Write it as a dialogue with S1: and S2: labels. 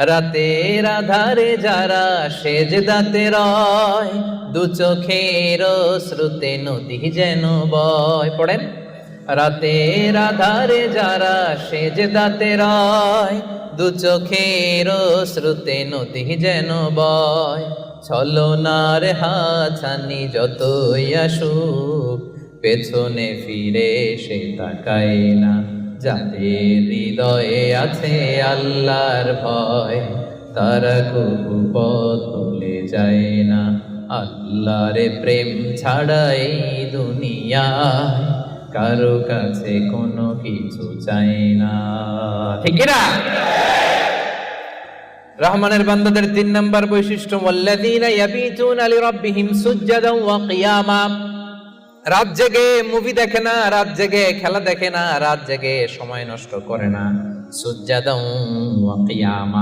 S1: রাতের আধারে যারা সেজদাতে রয়, দু চোখের শ্রুতে নদী যেন বয়। পড়েন, রাতের আধারে যারা সেজদাতে রয়, দু চোখের শ্রুতে নদী যেন বয়। ছলনার হাছানি যতই আসুক, পেছনে ফিরে সে তাকায় না। যাদের হৃদয়ে আছে আল্লাহর ভয়, তারা কবু পথ ভুলে যায় না। আল্লাহর প্রেম ছাড়া এই দুনিয়ায় কারো কাছে কোনো কিছু চাই না। ঠিক না? রহমানের বান্দাদের 3 নাম্বার বৈশিষ্ট্য, ওয়াল্লাযীনা ইয়াবিতুনা লিরাব্বিহিম সুজদান ওয়া কিয়ামা। রাত জেগে মুভি দেখে না, রাত জেগে খেলা দেখে না, রাত জেগে সময় নষ্ট করে না। সুজদান ওয়া কিয়ামা।